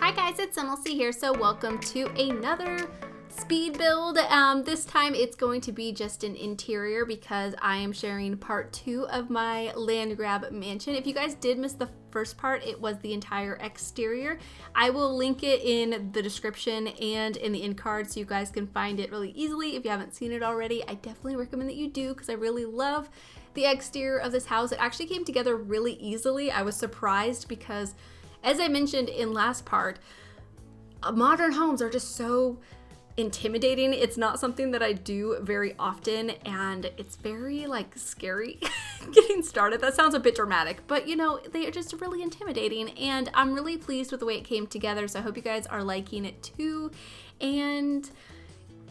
Hi guys, it's SimLicy here, so welcome to another speed build. This time it's going to be just an interior because I am sharing part 2 of my Landgraab mansion. If you guys did miss the first part, it was the entire exterior. I will link it in the description and in the end card so you guys can find it really easily. If you haven't seen it already, I definitely recommend that you do because I really love the exterior of this house. It actually came together really easily. I was surprised because, as I mentioned in last part, modern homes are just so intimidating. It's not something that I do very often, and it's very like scary getting started. That sounds a bit dramatic, but you know, they are just really intimidating, and I'm really pleased with the way it came together, so I hope you guys are liking it too. And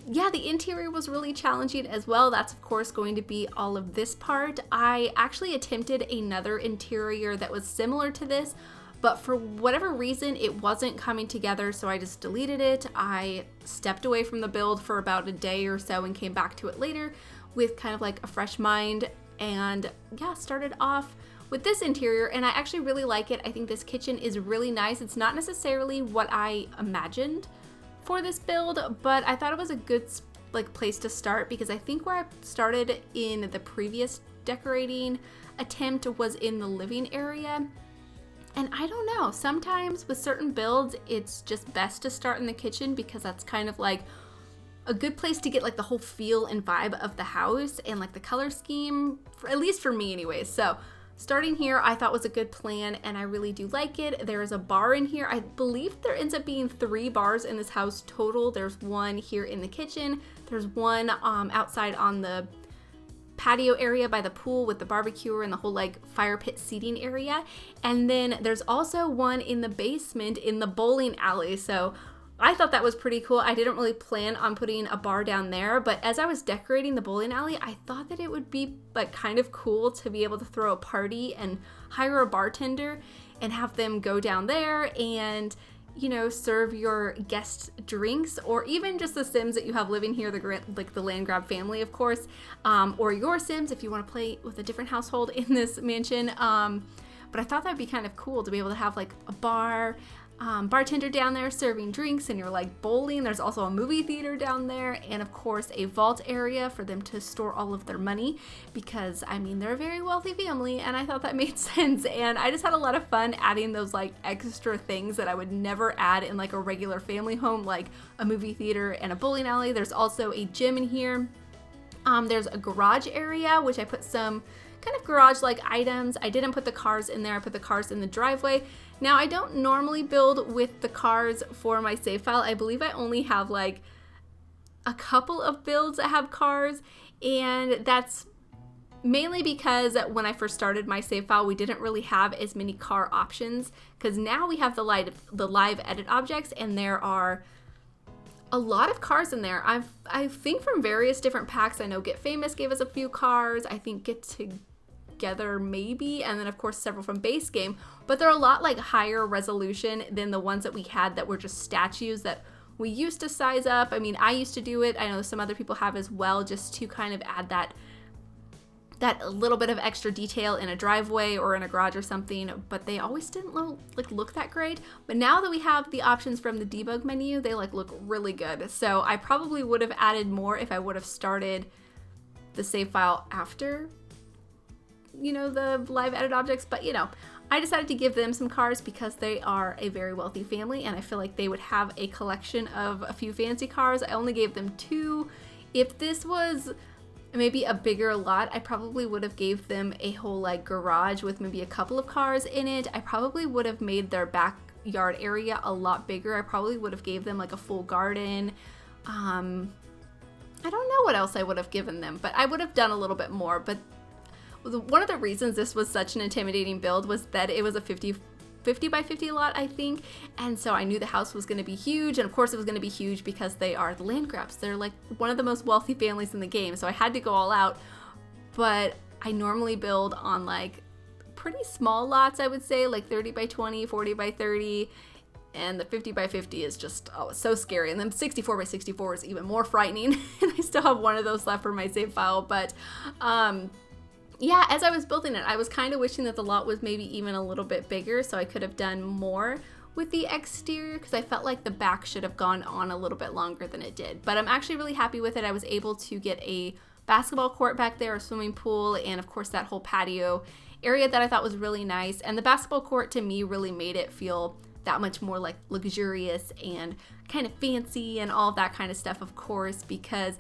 yeah, the interior was really challenging as well. That's of course going to be all of this part. I actually attempted another interior that was similar to this, but for whatever reason, it wasn't coming together, so I just deleted it. I stepped away from the build for about a day or so and came back to it later with kind of like a fresh mind, and yeah, started off with this interior, and I actually really like it. I think this kitchen is really nice. It's not necessarily what I imagined for this build, but I thought it was a good like place to start because I think where I started in the previous decorating attempt was in the living area. And I don't know, sometimes with certain builds, it's just best to start in the kitchen because that's kind of like a good place to get like the whole feel and vibe of the house and like the color scheme, at least for me anyways. So starting here I thought was a good plan, and I really do like it. There is a bar in here. I believe there ends up being 3 bars in this house total. There's one here in the kitchen. There's one outside on the patio area by the pool with the barbecue and the whole like fire pit seating area, and then there's also one in the basement in the bowling alley. So I thought that was pretty cool. I didn't really plan on putting a bar down there, but as I was decorating the bowling alley, I thought that it would be like kind of cool to be able to throw a party and hire a bartender and have them go down there and, you know, serve your guest drinks, or even just the Sims that you have living here, the Landgraab family, of course, or your Sims if you want to play with a different household in this mansion. But I thought that'd be kind of cool to be able to have like a bar, bartender down there serving drinks, and you're like bowling. There's also a movie theater down there, and of course a vault area for them to store all of their money because I mean they're a very wealthy family, and I thought that made sense. And I just had a lot of fun adding those like extra things that I would never add in like a regular family home, like a movie theater and a bowling alley. There's also a gym in here. There's a garage area which I put some kind of garage like items. I didn't put the cars in there. I put the cars in the driveway. Now, I don't normally build with the cars for my save file. I believe I only have like a couple of builds that have cars, and that's mainly because when I first started my save file, we didn't really have as many car options, because now we have the live edit objects, and there are a lot of cars in there. I think from various different packs. I know Get Famous gave us a few cars. I think Get Together maybe, and then of course several from base game, but they're a lot like higher resolution than the ones that we had that were just statues that we used to size up. I mean, I used to do it. I know some other people have as well, just to kind of add that little bit of extra detail in a driveway or in a garage or something, but they always didn't look that great. But now that we have the options from the debug menu, they like look really good. So I probably would have added more if I would have started the save file after, you know, the live edit objects, but you know, I decided to give them some cars because they are a very wealthy family, and I feel like they would have a collection of a few fancy cars. I only gave them 2. If this was maybe a bigger lot, I probably would have gave them a whole like garage with maybe a couple of cars in it. I probably would have made their backyard area a lot bigger. I probably would have gave them like a full garden. I don't know what else I would have given them, but I would have done a little bit more. But one of the reasons this was such an intimidating build was that it was a 50 by 50 lot, I think, and so I knew the house was going to be huge, and of course it was going to be huge because they are the Landgraabs. They're like one of the most wealthy families in the game, so I had to go all out. But I normally build on like pretty small lots, I would say, like 30 by 20, 40 by 30, and the 50 by 50 is just, oh, it's so scary. And then 64 by 64 is even more frightening, and I still have one of those left for my save file. But yeah, as I was building it, I was kind of wishing that the lot was maybe even a little bit bigger so I could have done more with the exterior because I felt like the back should have gone on a little bit longer than it did. But I'm actually really happy with it. I was able to get a basketball court back there, a swimming pool, and of course that whole patio area that I thought was really nice. And the basketball court to me really made it feel that much more like luxurious and kind of fancy and all of that kind of stuff, of course, because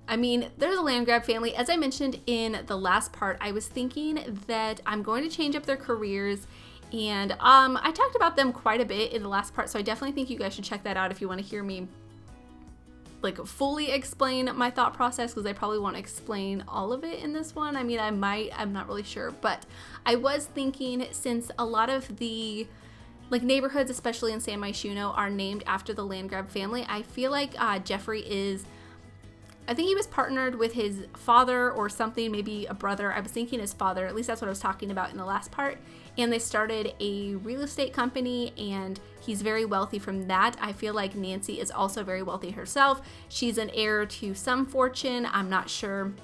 I mean, there's a Landgraab family. As I mentioned in the last part, I was thinking that I'm going to change up their careers, and I talked about them quite a bit in the last part, so I definitely think you guys should check that out if you want to hear me like fully explain my thought process, because I probably won't explain all of it in this one. I mean, I might, I'm not really sure, but I was thinking, since a lot of the like neighborhoods, especially in San Myshuno, are named after the Landgraab family, I feel like Jeffrey is, I think he was partnered with his father or something, maybe a brother. I was thinking his father, at least that's what I was talking about in the last part. And they started a real estate company, and he's very wealthy from that. I feel like Nancy is also very wealthy herself. She's an heir to some fortune. I'm not sure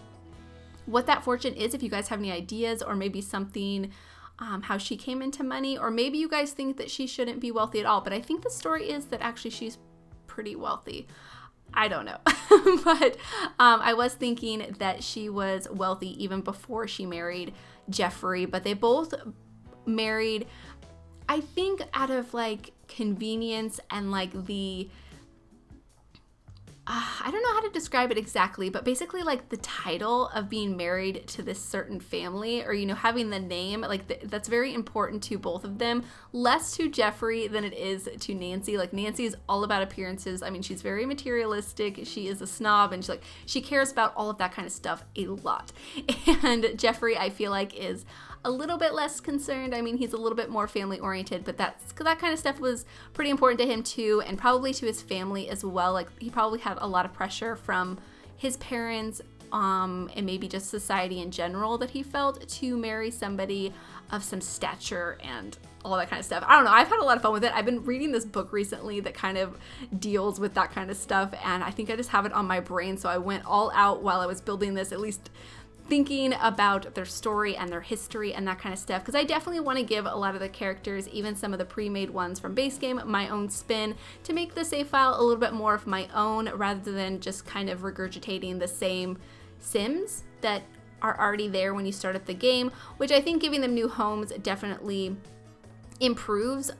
what that fortune is, if you guys have any ideas, or maybe something, how she came into money, or maybe you guys think that she shouldn't be wealthy at all. But I think the story is that actually she's pretty wealthy. I don't know. But I was thinking that she was wealthy even before she married Jeffrey, but they both married, I think, out of like convenience and like the I don't know how to describe it exactly, but basically like the title of being married to this certain family, or, you know, having the name, like that's very important to both of them. Less to Jeffrey than it is to Nancy. Like Nancy is all about appearances. I mean, she's very materialistic. She is a snob, and she cares about all of that kind of stuff a lot. And Jeffrey, I feel like, is a little bit less concerned. I mean, he's a little bit more family oriented, but that kind of stuff was pretty important to him too, and probably to his family as well. Like he probably had a lot of pressure from his parents, and maybe just society in general, that he felt to marry somebody of some stature and all that kind of stuff. I don't know. I've had a lot of fun with it. I've been reading this book recently that kind of deals with that kind of stuff, and I think I just have it on my brain. So I went all out while I was building this, at least thinking about their story and their history and that kind of stuff, because I definitely want to give a lot of the characters, even some of the pre-made ones from base game, my own spin to make the save file a little bit more of my own, rather than just kind of regurgitating the same Sims that are already there when you start up the game, which I think giving them new homes definitely improves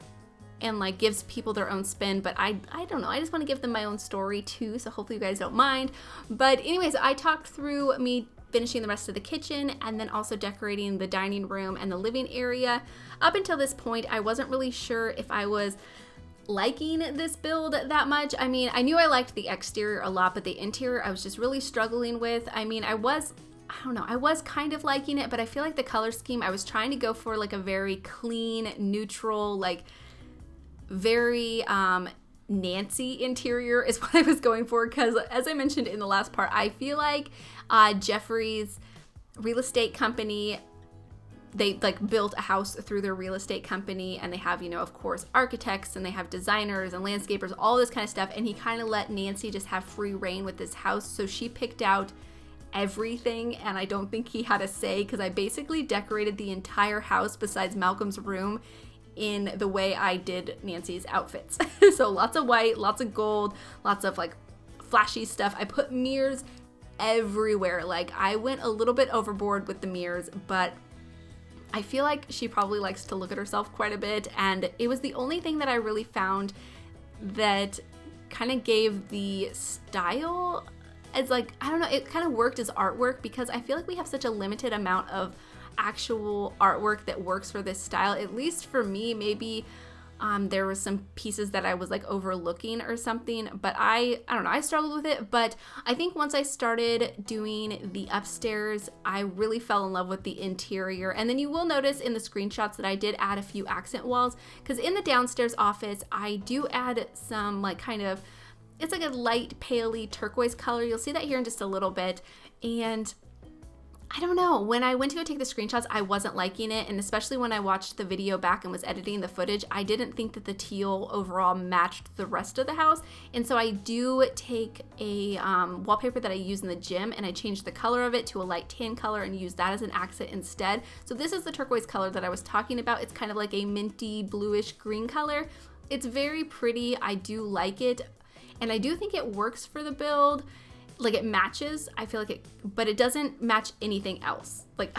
and like gives people their own spin. But I don't know, I just want to give them my own story too, so hopefully you guys don't mind. But anyways, I talked through me finishing the rest of the kitchen and then also decorating the dining room and the living area. Up until this point, I wasn't really sure if I was liking this build that much. I mean, I knew I liked the exterior a lot, but the interior I was just really struggling with. I mean, I was kind of liking it, but I feel like the color scheme, I was trying to go for like a very clean, neutral, like very Nancy interior is what I was going for, because as I mentioned in the last part, I feel like Jeffrey's real estate company, they like built a house through their real estate company, and they have, you know, of course, architects, and they have designers and landscapers, all this kind of stuff, and he kind of let Nancy just have free reign with this house. So she picked out everything, and I don't think he had a say, because I basically decorated the entire house besides Malcolm's room in the way I did Nancy's outfits. So lots of white, lots of gold, lots of like flashy stuff. I put mirrors everywhere. Like I went a little bit overboard with the mirrors, but I feel like she probably likes to look at herself quite a bit, and it was the only thing that I really found that kind of gave the style as like, I don't know, it kind of worked as artwork, because I feel like we have such a limited amount of actual artwork that works for this style. At least for me, maybe there was some pieces that I was like overlooking or something, but I don't know, I struggled with it. But I think once I started doing the upstairs, I really fell in love with the interior. And then you will notice in the screenshots that I did add a few accent walls, because in the downstairs office, I do add some like kind of, it's like a light paley turquoise color. You'll see that here in just a little bit. And I don't know, when I went to go take the screenshots, I wasn't liking it, and especially when I watched the video back and was editing the footage, I didn't think that the teal overall matched the rest of the house. And so I do take a wallpaper that I use in the gym, and I change the color of it to a light tan color and use that as an accent instead. So this is the turquoise color that I was talking about. It's kind of like a minty bluish green color. it's very pretty. I do like it, and I do think it works for the build. Like, it matches, I feel like it, but it doesn't match anything else. Like,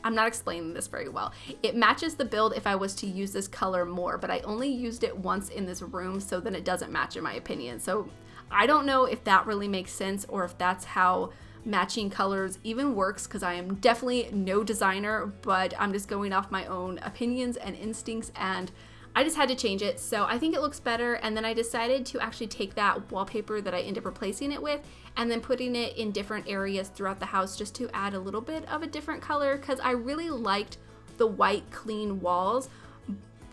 I'm not explaining this very well. It matches the build if I was to use this color more, but I only used it once in this room, so then it doesn't match in my opinion. So I don't know if that really makes sense or if that's how matching colors even works, because I am definitely no designer, but I'm just going off my own opinions and instincts, and I just had to change it. So I think it looks better, and then I decided to actually take that wallpaper that I ended up replacing it with and then putting it in different areas throughout the house just to add a little bit of a different color, because I really liked the white clean walls,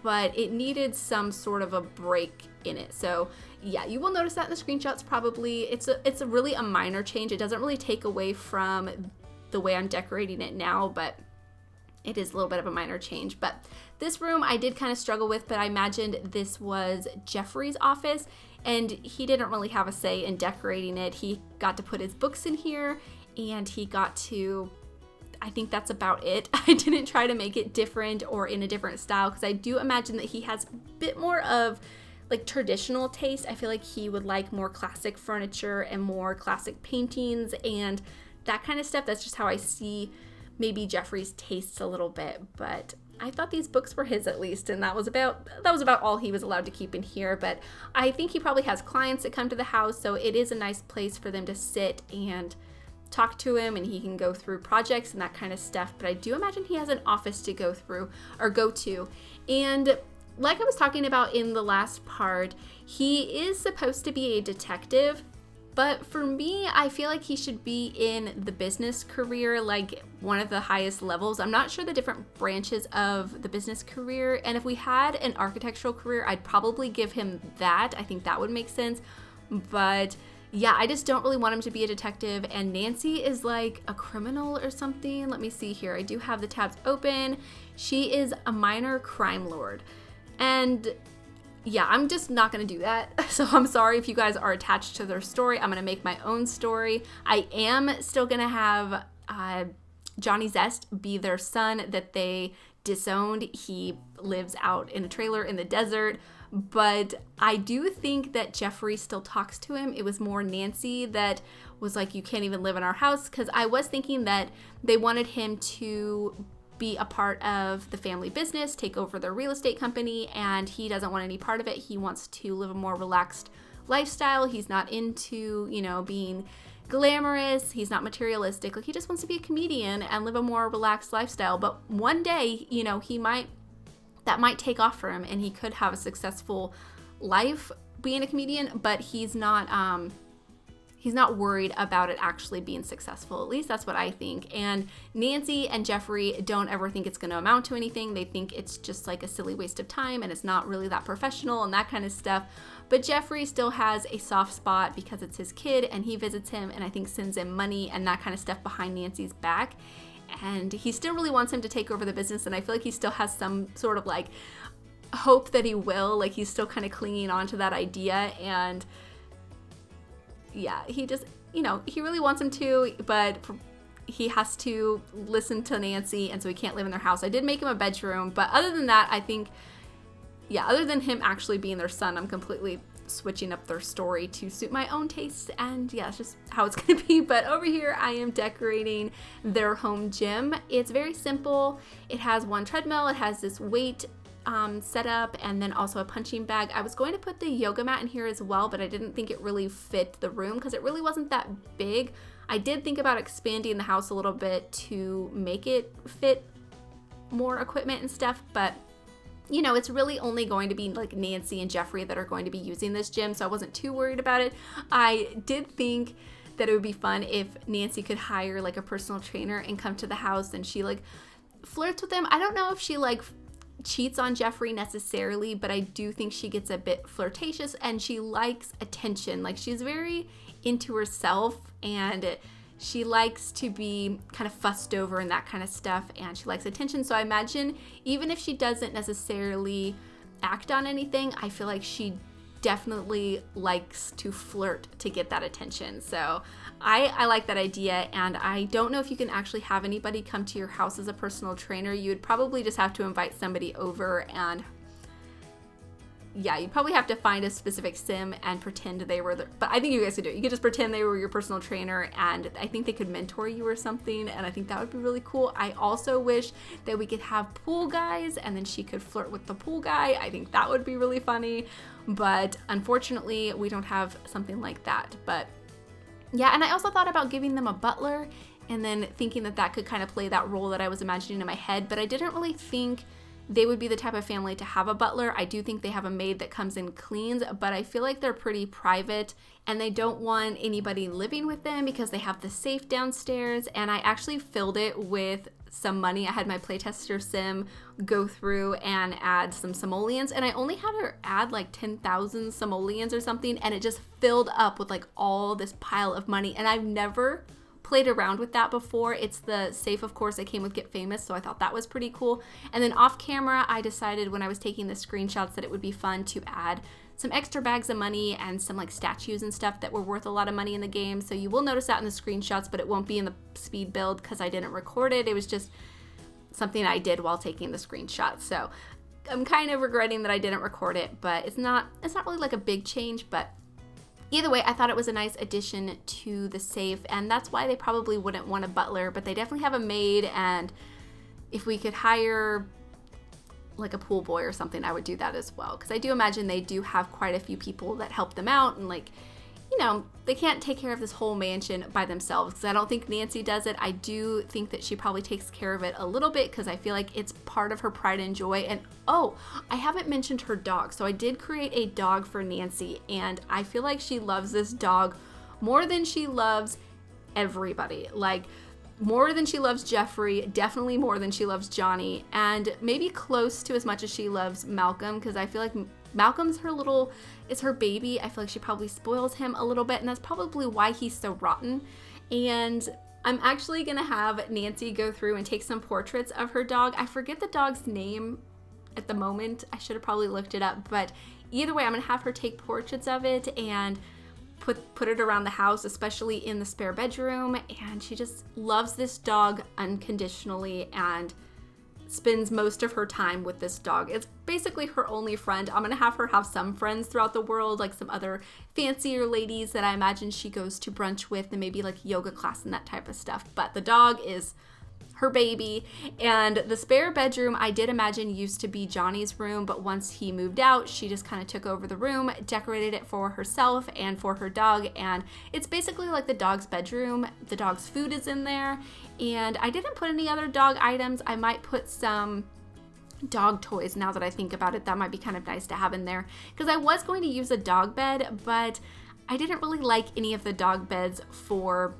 but it needed some sort of a break in it. So yeah, you will notice that in the screenshots probably. It's a really a minor change. It doesn't really take away from the way I'm decorating it now, but it is a little bit of a minor change. But this room I did kind of struggle with, but I imagined this was Jeffrey's office, and he didn't really have a say in decorating it. He got to put his books in here, and he got to, I think that's about it. I didn't try to make it different or in a different style, because I do imagine that he has a bit more of like traditional taste. I feel like he would like more classic furniture and more classic paintings and that kind of stuff. That's just how I see maybe Jeffrey's tastes a little bit, but I thought these books were his at least, and that was about all he was allowed to keep in here. But I think he probably has clients that come to the house, so it is a nice place for them to sit and talk to him, and he can go through projects and that kind of stuff. But I do imagine he has an office to go through or go to. And like I was talking about in the last part, he is supposed to be a detective, but for me, I feel like he should be in the business career, like one of the highest levels. I'm not sure the different branches of the business career, and if we had an architectural career, I'd probably give him that. I think that would make sense. But yeah, I just don't really want him to be a detective, and Nancy is like a criminal or something. Let me see here. I do have the tabs open. She is a minor crime lord. And yeah, I'm just not gonna do that. So I'm sorry if you guys are attached to their story. I'm gonna make my own story. I am still gonna have Johnny Zest be their son that they disowned. He lives out in a trailer in the desert. But I do think that Jeffrey still talks to him. It was more Nancy that was like, you can't even live in our house. Because I was thinking that they wanted him to be a part of the family business, take over their real estate company, and he doesn't want any part of it. He wants to live a more relaxed lifestyle. He's not into, being glamorous. He's not materialistic. Like, he just wants to be a comedian and live a more relaxed lifestyle. But one day, that might take off for him, and he could have a successful life being a comedian, but he's not worried about it actually being successful. At least that's what I think. And Nancy and Jeffrey don't ever think it's going to amount to anything. They think it's just like a silly waste of time, and it's not really that professional and that kind of stuff. But Jeffrey still has a soft spot because it's his kid, and he visits him and I think sends him money and that kind of stuff behind Nancy's back. And he still really wants him to take over the business, and I feel like he still has some sort of like hope that he will. Like, he's still kind of clinging on to that idea, and yeah, he just, he really wants him to, but he has to listen to Nancy, and so he can't live in their house. I did make him a bedroom, but other than that, I think, other than him actually being their son, I'm completely switching up their story to suit my own tastes, and it's just how it's gonna be. But over here I am decorating their home gym. It's very simple. It has one treadmill, it has this weight set up, and then also a punching bag. I was going to put the yoga mat in here as well, but I didn't think it really fit the room because it really wasn't that big. I did think about expanding the house a little bit to make it fit more equipment and stuff, but it's really only going to be like Nancy and Jeffrey that are going to be using this gym, so I wasn't too worried about it. I did think that it would be fun if Nancy could hire like a personal trainer and come to the house, and she like flirts with him. I don't know if she like cheats on Jeffrey necessarily, but I do think she gets a bit flirtatious, and she likes attention. Like, she's very into herself, and she likes to be kind of fussed over and that kind of stuff, and she likes attention. So I imagine even if she doesn't necessarily act on anything, I feel like she definitely likes to flirt to get that attention. So I like that idea, and I don't know if you can actually have anybody come to your house as a personal trainer. You would probably just have to invite somebody over, and yeah, you probably have to find a specific sim and pretend they were but I think you guys could do it. You could just pretend they were your personal trainer, and I think they could mentor you or something, and I think that would be really cool. I also wish that we could have pool guys, and then she could flirt with the pool guy. I think that would be really funny, but unfortunately we don't have something like that. But yeah, and I also thought about giving them a butler, and then thinking that that could kind of play that role that I was imagining in my head, but I didn't really think they would be the type of family to have a butler. I do think they have a maid that comes and cleans, but I feel like they're pretty private, and they don't want anybody living with them because they have the safe downstairs. And I actually filled it with some money. I had my playtester sim go through and add some simoleons, and I only had her add like 10,000 simoleons or something, and it just filled up with like all this pile of money. And I've never played around with that before. It's the safe, of course, that came with Get Famous, so I thought that was pretty cool. And then off camera, I decided when I was taking the screenshots that it would be fun to add some extra bags of money and some like statues and stuff that were worth a lot of money in the game. So you will notice that in the screenshots, but it won't be in the speed build because I didn't record it. It was just something I did while taking the screenshots. So I'm kind of regretting that I didn't record it, but it's not really like a big change. But either way, I thought it was a nice addition to the safe, and that's why they probably wouldn't want a butler, but they definitely have a maid, and if we could hire like a pool boy or something, I would do that as well, because I do imagine they do have quite a few people that help them out, and like, you know, they can't take care of this whole mansion by themselves, because I don't think Nancy does it. I do think that she probably takes care of it a little bit, because I feel like it's part of her pride and joy. And oh, I haven't mentioned her dog. So I did create a dog for Nancy, and I feel like she loves this dog more than she loves everybody. Like, more than she loves Jeffrey, definitely more than she loves Johnny, and maybe close to as much as she loves Malcolm, because I feel like Malcolm's it's her baby. I feel like she probably spoils him a little bit, and that's probably why he's so rotten. And I'm actually gonna have Nancy go through and take some portraits of her dog. I forget the dog's name at the moment. I should have probably looked it up, but either way, I'm gonna have her take portraits of it and put it around the house, especially in the spare bedroom. And she just loves this dog unconditionally and spends most of her time with this dog. It's basically her only friend. I'm gonna have her have some friends throughout the world, like some other fancier ladies that I imagine she goes to brunch with, and maybe like yoga class and that type of stuff. But the dog is her baby. And the spare bedroom, I did imagine used to be Johnny's room, but once he moved out, she just kind of took over the room, decorated it for herself and for her dog, and it's basically like the dog's bedroom. The dog's food is in there, and I didn't put any other dog items. I might put some dog toys now that I think about it. That might be kind of nice to have in there, because I was going to use a dog bed, but I didn't really like any of the dog beds for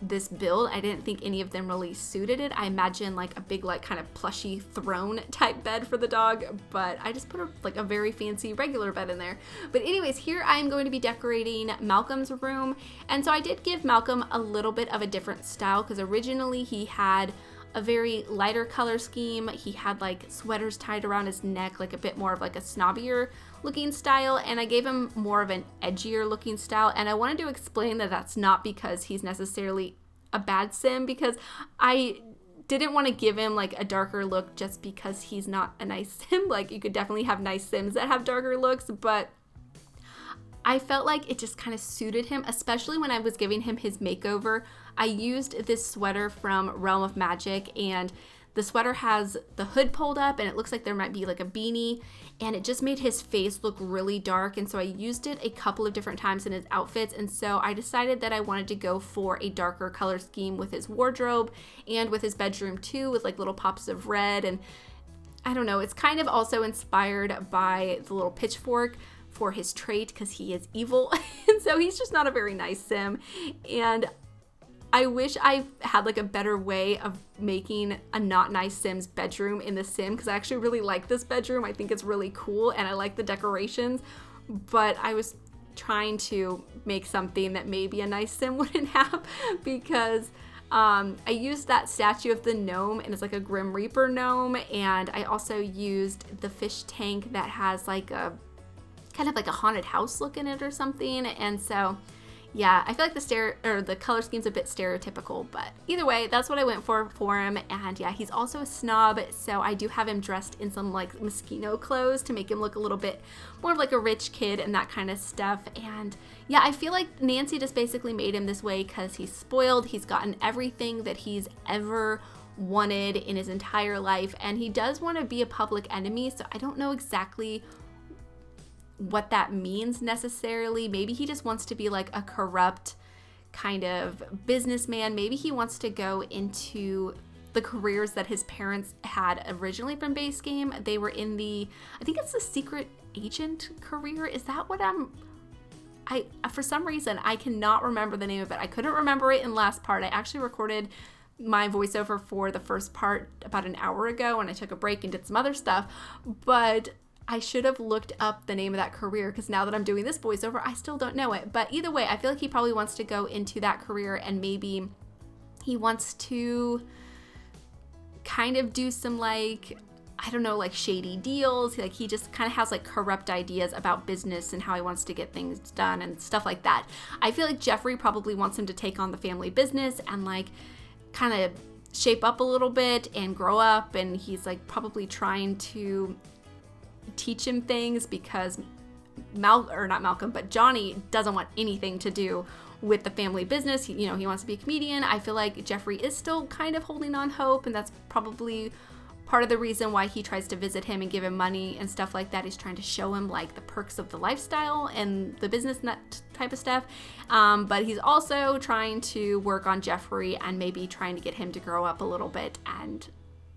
this build. I didn't think any of them really suited it. I imagine like a big, like kind of plushy throne type bed for the dog, but I just put a very fancy regular bed in there. But anyways, here I am going to be decorating Malcolm's room. And so I did give Malcolm a little bit of a different style, because originally he had a very lighter color scheme. He had like sweaters tied around his neck, like a bit more of like a snobbier looking style, and I gave him more of an edgier looking style. And I wanted to explain that that's not because he's necessarily a bad sim, because I didn't want to give him like a darker look just because he's not a nice sim. Like, you could definitely have nice sims that have darker looks, but I felt like it just kind of suited him, especially when I was giving him his makeover. I used this sweater from Realm of Magic, and the sweater has the hood pulled up, and it looks like there might be like a beanie, and it just made his face look really dark. And so I used it a couple of different times in his outfits, and so I decided that I wanted to go for a darker color scheme with his wardrobe and with his bedroom too, with like little pops of red. And I don't know, it's kind of also inspired by the little pitchfork for his trait, because he is evil. And so he's just not a very nice sim, and I wish I had like a better way of making a not nice sim's bedroom in the sim, because I actually really like this bedroom. I think it's really cool, and I like the decorations, but I was trying to make something that maybe a nice sim wouldn't have, because I used that statue of the gnome, and it's like a Grim Reaper gnome, and I also used the fish tank that has like a kind of like a haunted house look in it or something. And so Yeah, I feel like the color scheme's a bit stereotypical, but either way, that's what I went for him. And yeah, he's also a snob, so I do have him dressed in some like Moschino clothes to make him look a little bit more of like a rich kid and that kind of stuff. And yeah, I feel like Nancy just basically made him this way because he's spoiled. He's gotten everything that he's ever wanted in his entire life, and he does want to be a public enemy, so I don't know exactly what that means necessarily. Maybe he just wants to be like a corrupt kind of businessman. Maybe he wants to go into the careers that his parents had originally from base game. They were in I think it's the secret agent career. Is that what for some reason, I cannot remember the name of it. I couldn't remember it in last part. I actually recorded my voiceover for the first part about an hour ago, and I took a break and did some other stuff, but I should have looked up the name of that career, because now that I'm doing this voiceover, I still don't know it. But either way, I feel like he probably wants to go into that career, and maybe he wants to kind of do some like, I don't know, like shady deals. Like he just kind of has like corrupt ideas about business and how he wants to get things done and stuff like that. I feel like Jeffrey probably wants him to take on the family business and like kind of shape up a little bit and grow up, and he's like probably trying to teach him things because not Malcolm, but Johnny doesn't want anything to do with the family business. He wants to be a comedian. I feel like Jeffrey is still kind of holding on hope, and that's probably part of the reason why he tries to visit him and give him money and stuff like that. He's trying to show him like the perks of the lifestyle and the business and that type of stuff. But he's also trying to work on Jeffrey and maybe trying to get him to grow up a little bit. And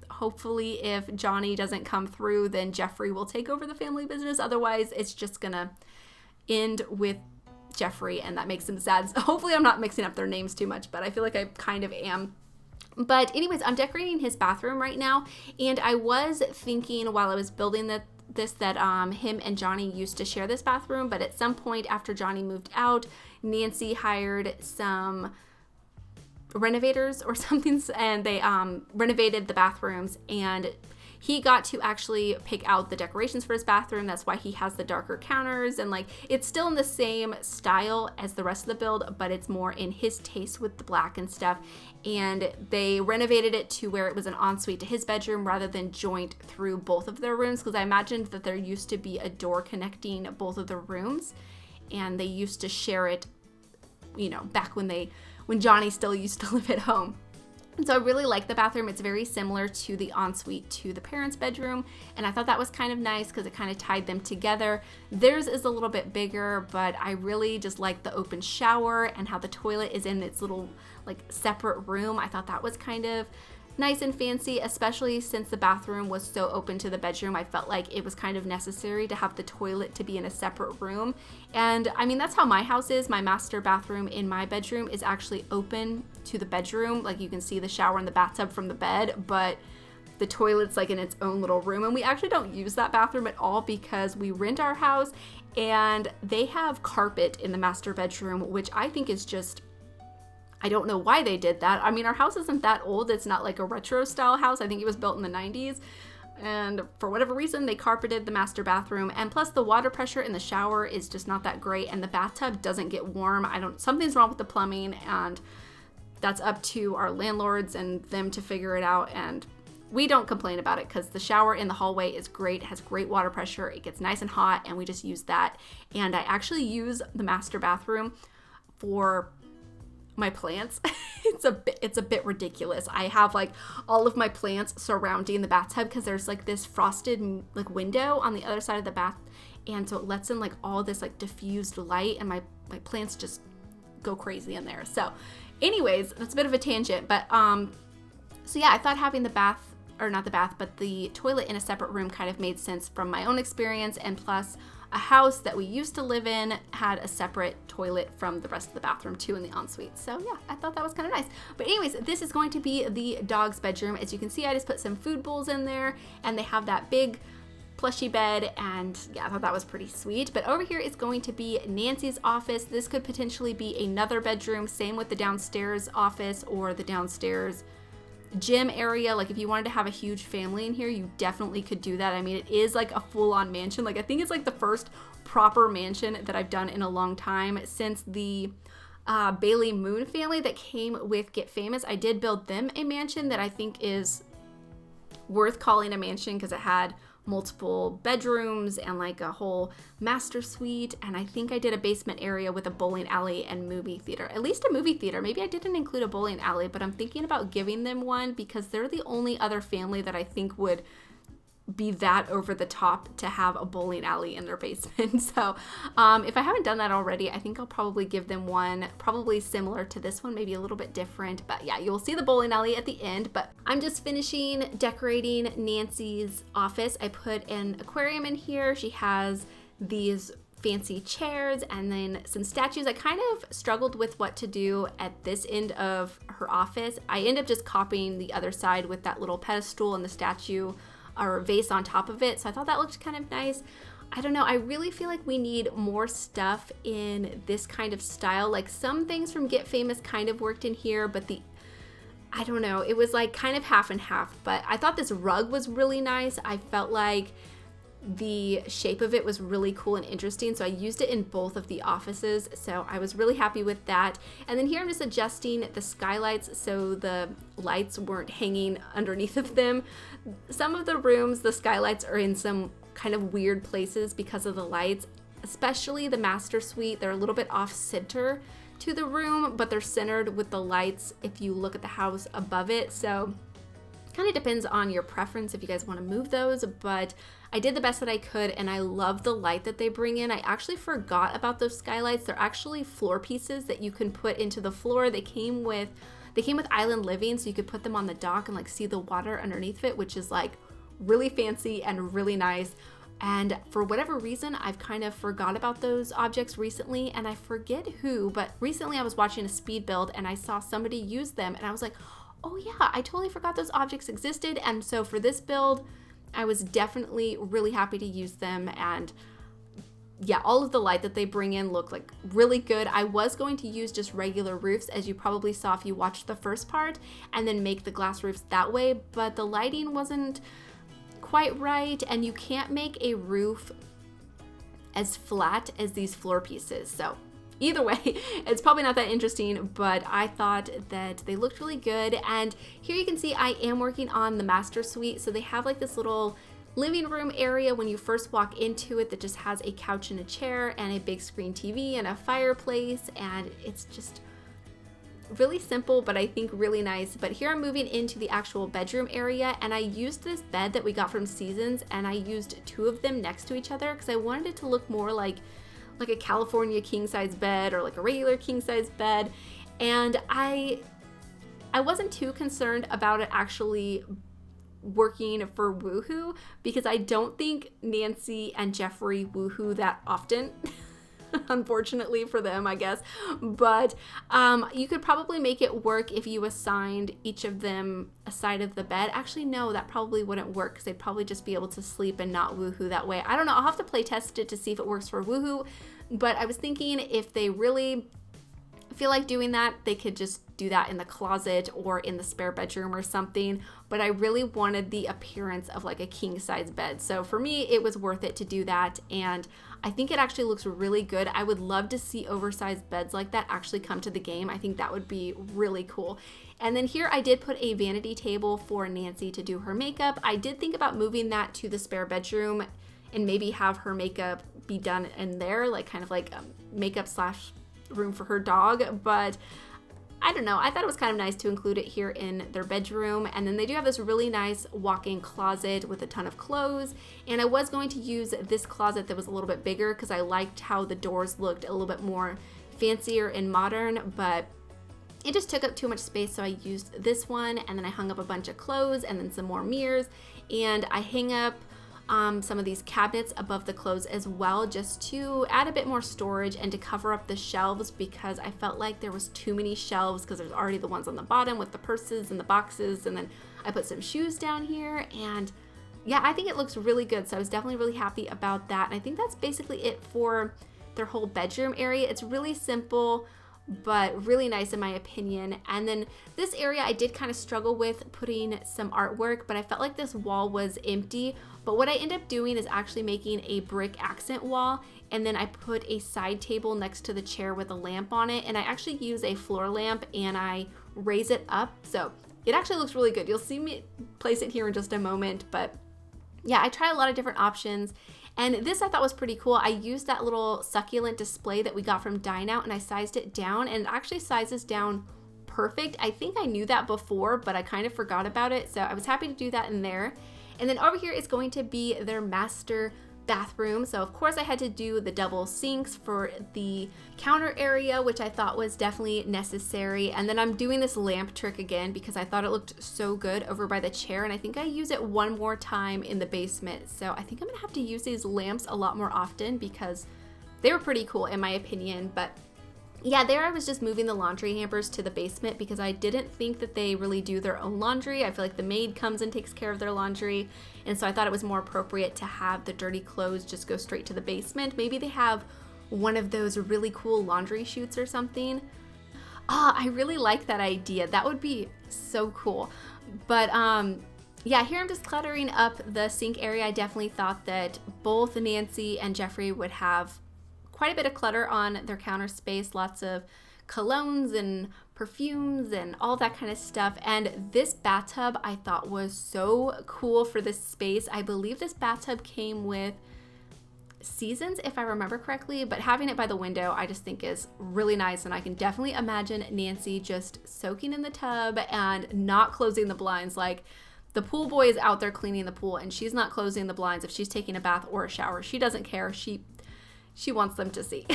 hopefully if Johnny doesn't come through, then Jeffrey will take over the family business. Otherwise, it's just gonna end with Jeffrey, and that makes him sad. So hopefully I'm not mixing up their names too much, but I feel like I kind of am. But anyways, I'm decorating his bathroom right now, and I was thinking while I was building that him and Johnny used to share this bathroom, but at some point after Johnny moved out, Nancy hired some renovators or something, and they renovated the bathrooms, and he got to actually pick out the decorations for his bathroom. That's why he has the darker counters, and like it's still in the same style as the rest of the build, but it's more in his taste with the black and stuff. And they renovated it to where it was an ensuite to his bedroom rather than joint through both of their rooms, because I imagined that there used to be a door connecting both of the rooms, and they used to share it, back when Johnny still used to live at home. And so I really like the bathroom. It's very similar to the ensuite to the parents' bedroom, and I thought that was kind of nice because it kind of tied them together. Theirs is a little bit bigger, but I really just like the open shower and how the toilet is in its little like separate room. I thought that was kind of nice and fancy, especially since the bathroom was so open to the bedroom. I felt like it was kind of necessary to have the toilet to be in a separate room. And I mean, that's how my house is. My master bathroom in my bedroom is actually open to the bedroom. Like you can see the shower and the bathtub from the bed, but the toilet's like in its own little room. And we actually don't use that bathroom at all because we rent our house and they have carpet in the master bedroom, which I think is just, I don't know why they did that. I mean, our house isn't that old. It's not like a retro style house. I think it was built in the 90s. And for whatever reason, they carpeted the master bathroom. And plus the water pressure in the shower is just not that great. And the bathtub doesn't get warm. something's wrong with the plumbing, and that's up to our landlords and them to figure it out. And we don't complain about it because the shower in the hallway is great, has great water pressure. It gets nice and hot, and we just use that. And I actually use the master bathroom for my plants. It's a bit ridiculous. I have like all of my plants surrounding the bathtub because there's like this frosted like window on the other side of the bath, and so it lets in like all this like diffused light, and my plants just go crazy in there. So anyways, that's a bit of a tangent, but so yeah, I thought having the toilet in a separate room kind of made sense from my own experience, and plus a house that we used to live in had a separate toilet from the rest of the bathroom too in the ensuite. So yeah, I thought that was kind of nice. But anyways, this is going to be the dog's bedroom. As you can see, I just put some food bowls in there, and they have that big plushy bed, and yeah, I thought that was pretty sweet. But over here is going to be Nancy's office. This could potentially be another bedroom, same with the downstairs office or the downstairs gym area. Like if you wanted to have a huge family in here, you definitely could do that. I mean, it is like a full-on mansion. Like I think it's like the first proper mansion that I've done in a long time since the Bailey Moon family that came with Get Famous. I did build them a mansion that I think is worth calling a mansion because it had multiple bedrooms and like a whole master suite, and I think I did a basement area with a bowling alley and movie theater. At least a movie theater. Maybe I didn't include a bowling alley, but I'm thinking about giving them one because they're the only other family that I think would be that over the top to have a bowling alley in their basement. So if I haven't done that already, I think I'll probably give them one probably similar to this one, maybe a little bit different. But yeah, you'll see the bowling alley at the end. But I'm just finishing decorating Nancy's office. I put an aquarium in here. She has these fancy chairs and then some statues. I kind of struggled with what to do at this end of her office. I ended up just copying the other side with that little pedestal and the statue or vase on top of it. So I thought that looked kind of nice. I don't know. I really feel like we need more stuff in this kind of style. Like some things from Get Famous kind of worked in here, but I don't know. It was like kind of half and half, but I thought this rug was really nice. I felt like the shape of it was really cool and interesting, so I used it in both of the offices, so I was really happy with that. And then here I'm just adjusting the skylights so the lights weren't hanging underneath of them. Some of the rooms, the skylights are in some kind of weird places because of the lights, especially the master suite. They're a little bit off center to the room, but they're centered with the lights if you look at the house above it. So kind of depends on your preference if you guys want to move those, but I did the best that I could, and I love the light that they bring in. I actually forgot about those skylights. They're actually floor pieces that you can put into the floor. They came with island living, so you could put them on the dock and like see the water underneath it, which is like really fancy and really nice. And for whatever reason, I've kind of forgot about those objects recently, and I forget who, but recently I was watching a speed build and I saw somebody use them, and I was like, oh yeah, I totally forgot those objects existed. And so for this build, I was definitely really happy to use them. And yeah, all of the light that they bring in look like really good. I was going to use just regular roofs, as you probably saw if you watched the first part, and then make the glass roofs that way, but the lighting wasn't quite right, and you can't make a roof as flat as these floor pieces. So either way, it's probably not that interesting, but I thought that they looked really good. And here you can see I am working on the master suite. So they have like this little living room area when you first walk into it that just has a couch and a chair and a big screen TV and a fireplace, and it's just really simple, but I think really nice. But here I'm moving into the actual bedroom area, and I used this bed that we got from Seasons, and I used two of them next to each other because I wanted it to look more like a California king size bed or like a regular king size bed. And I wasn't too concerned about it actually working for Woohoo because I don't think Nancy and Jeffrey woohoo that often. Unfortunately for them, I guess. But you could probably make it work if you assigned each of them a side of the bed. Actually, no, that probably wouldn't work because they'd probably just be able to sleep and not woohoo that way. I don't know. I'll have to play test it to see if it works for woohoo. But I was thinking if they really feel like doing that, they could just do that in the closet or in the spare bedroom or something. But I really wanted the appearance of like a king size bed. So for me, it was worth it to do that. And I think it actually looks really good. I would love to see oversized beds like that actually come to the game. I think that would be really cool. And then here I did put a vanity table for Nancy to do her makeup. I did think about moving that to the spare bedroom and maybe have her makeup be done in there, like kind of like a makeup slash room for her dog. But I don't know, I thought it was kind of nice to include it here in their bedroom. And then they do have this really nice walk-in closet with a ton of clothes. And I was going to use this closet that was a little bit bigger because I liked how the doors looked a little bit more fancier and modern, but it just took up too much space, so I used this one. And then I hung up a bunch of clothes and then some more mirrors. And I hang up some of these cabinets above the clothes as well, just to add a bit more storage and to cover up the shelves, because I felt like there was too many shelves because there's already the ones on the bottom with the purses and the boxes. And then I put some shoes down here, and yeah, I think it looks really good. So I was definitely really happy about that. And I think that's basically it for their whole bedroom area. It's really simple, but really nice in my opinion. And then this area I did kind of struggle with putting some artwork, but I felt like this wall was empty. But what I end up doing is actually making a brick accent wall, and then I put a side table next to the chair with a lamp on it, and I actually use a floor lamp and I raise it up, so it actually looks really good. You'll see me place it here in just a moment, but yeah, I tried a lot of different options. And this I thought was pretty cool. I used that little succulent display that we got from Dine Out, and I sized it down, and it actually sizes down perfect. I think I knew that before, but I kind of forgot about it. So I was happy to do that in there. And then over here is going to be their master bathroom. So of course I had to do the double sinks for the counter area, which I thought was definitely necessary. And then I'm doing this lamp trick again because I thought it looked so good over by the chair, and I think I use it one more time in the basement. So I think I'm gonna have to use these lamps a lot more often because they were pretty cool in my opinion. But yeah, there I was just moving the laundry hampers to the basement because I didn't think that they really do their own laundry. I feel like the maid comes and takes care of their laundry, and so I thought it was more appropriate to have the dirty clothes just go straight to the basement. Maybe they have one of those really cool laundry chutes or something. I really like that idea. That would be so cool. But yeah, here I'm just cluttering up the sink area. I definitely thought that both Nancy and Jeffrey would have quite a bit of clutter on their counter space, lots of colognes and perfumes and all that kind of stuff. And this bathtub I thought was so cool for this space. I believe this bathtub came with seasons if I remember correctly, but having it by the window I just think is really nice, and I can definitely imagine Nancy just soaking in the tub and not closing the blinds. Like, the pool boy is out there cleaning the pool and she's not closing the blinds if she's taking a bath or a shower. She doesn't care. She wants them to see.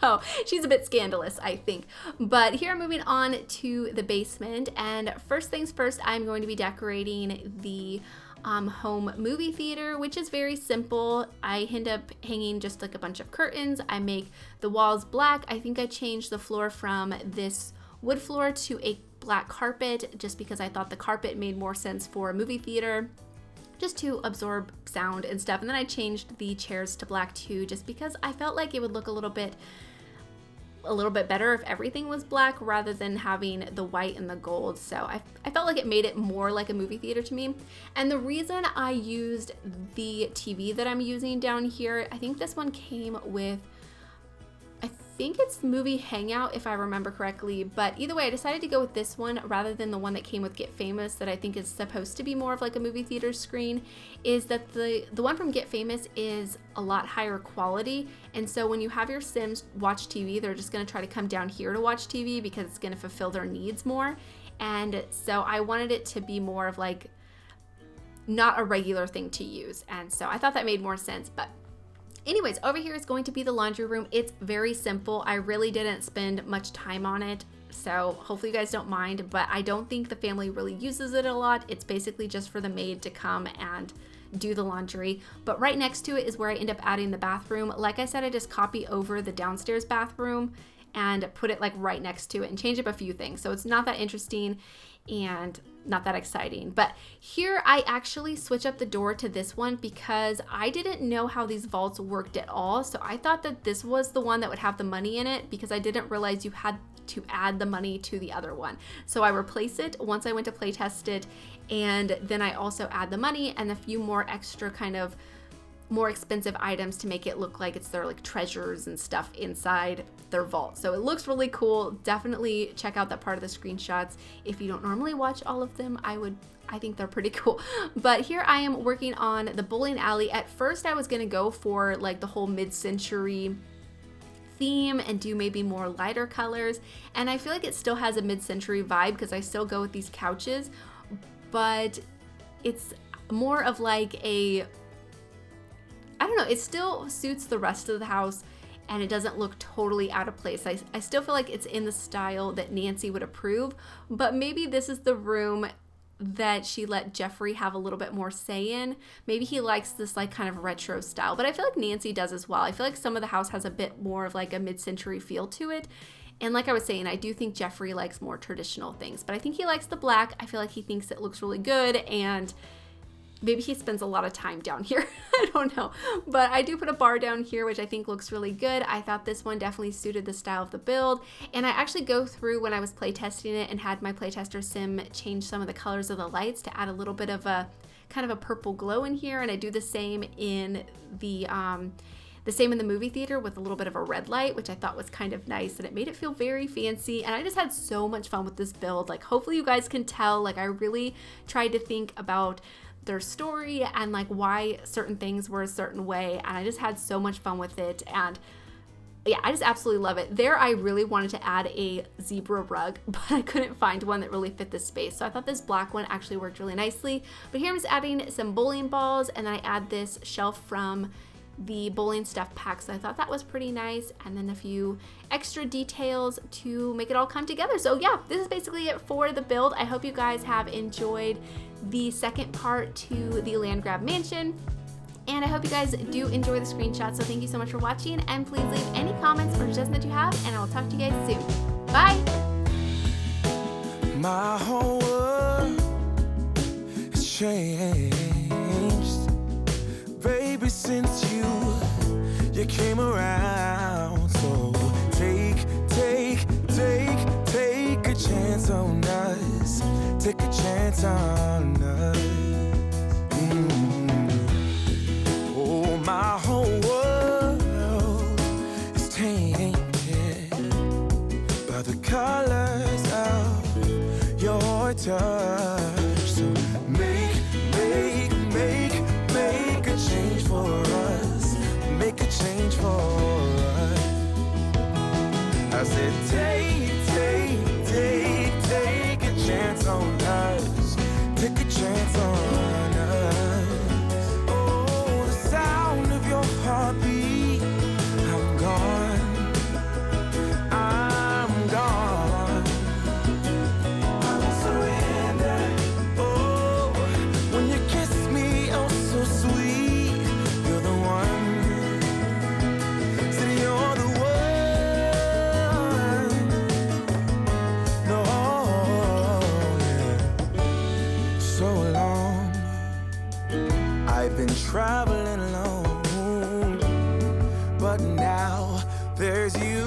So she's a bit scandalous, I think. But here I'm moving on to the basement, and first things first, I'm going to be decorating the home movie theater, which is very simple. I end up hanging just like a bunch of curtains. I make the walls black. I think I changed the floor from this wood floor to a black carpet just because I thought the carpet made more sense for a movie theater, just to absorb sound and stuff. And then I changed the chairs to black too, just because I felt like it would look a little bit better if everything was black rather than having the white and the gold. So I felt like it made it more like a movie theater to me. And the reason I used the TV that I'm using down here, I think this one came with, I think it's Movie Hangout if I remember correctly, but either way I decided to go with this one rather than the one that came with Get Famous that I think is supposed to be more of like a movie theater screen. Is that the one from Get Famous is a lot higher quality, and so when you have your Sims watch TV, they're just going to try to come down here to watch TV because it's going to fulfill their needs more. And so I wanted it to be more of like not a regular thing to use, and so I thought that made more sense. But anyways, over here is going to be the laundry room. It's very simple. I really didn't spend much time on it, so hopefully you guys don't mind, but I don't think the family really uses it a lot. It's basically just for the maid to come and do the laundry. But right next to it is where I end up adding the bathroom. Like I said, I just copy over the downstairs bathroom and put it like right next to it and change up a few things. So it's not that interesting and not that exciting. But here I actually switch up the door to this one because I didn't know how these vaults worked at all. So I thought that this was the one that would have the money in it because I didn't realize you had to add the money to the other one. So I replace it once I went to play test it, and then I also add the money and a few more extra kind of more expensive items to make it look like it's their like treasures and stuff inside their vault. So it looks really cool. Definitely check out that part of the screenshots. If you don't normally watch all of them, I think they're pretty cool. But here I am working on the bowling alley. At first I was gonna go for like the whole mid-century theme and do maybe more lighter colors, and I feel like it still has a mid-century vibe because I still go with these couches, but it's more of like a, I don't know, it still suits the rest of the house and it doesn't look totally out of place. I still feel like it's in the style that Nancy would approve, but maybe this is the room that she let Jeffrey have a little bit more say in. Maybe he likes this like kind of retro style, but I feel like Nancy does as well. I feel like some of the house has a bit more of like a mid-century feel to it. And like I was saying, I do think Jeffrey likes more traditional things, but I think he likes the black. I feel like he thinks it looks really good, and Maybe he spends a lot of time down here. I don't know. But I do put a bar down here, which I think looks really good. I thought this one definitely suited the style of the build. And I actually go through when I was playtesting it and had my playtester Sim change some of the colors of the lights to add a little bit of a kind of a purple glow in here. And I do the same in the movie theater with a little bit of a red light, which I thought was kind of nice, and it made it feel very fancy. And I just had so much fun with this build. Like, hopefully you guys can tell, like, I really tried to think about their story and like why certain things were a certain way, and I just had so much fun with it. And yeah, I just absolutely love it. There, I really wanted to add a zebra rug, but I couldn't find one that really fit this space. So I thought this black one actually worked really nicely. But here I'm just adding some bowling balls, and then I add this shelf from the bowling stuff pack. So I thought that was pretty nice. And then a few extra details to make it all come together. So yeah, this is basically it for the build. I hope you guys have enjoyed the second part to the Landgraab mansion. And I hope you guys do enjoy the screenshot. So thank you so much for watching, and please leave any comments or suggestions that you have, and I will talk to you guys soon. Bye! My whole world has changed, baby, since you came around. So take a chance on us. Take a chance on us. Oh, my whole world is tainted by the colors of your touch. So make a change for us. Make a change for us. I said take a chance on us. Take a chance on us. Oh, the sound of your heartbeat. I'm gone. I'm gone. I will surrender. Oh, when you kiss me, oh so sweet. You're the one. Said you're the one. No, yeah. So long I've been traveling alone, but now there's you.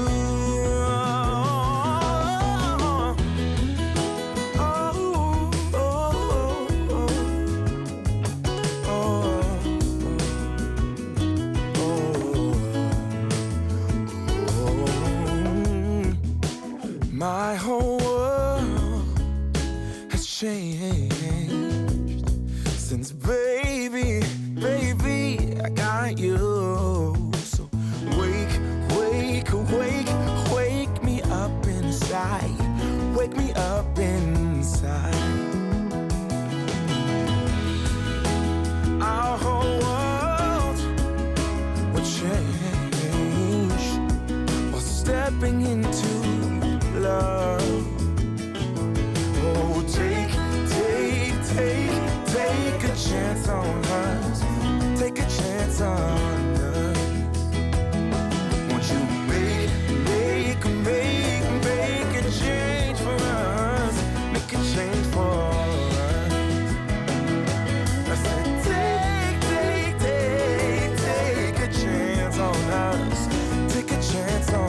My whole world has changed since baby, I got you. So wake me up inside. Wake me up inside. Our whole world will change while stepping into love. Oh, take a chance on us. Take a chance on us. Won't you make a change for us? Make a change for us. I said take a chance on us. Take a chance on us.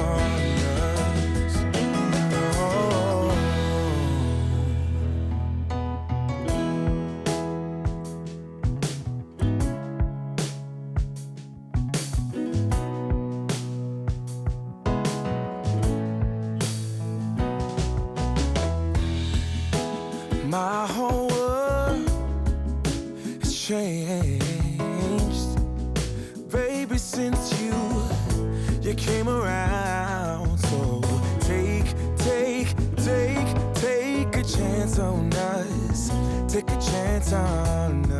My whole world has changed, baby, since you came around. So take a chance on us. Take a chance on us.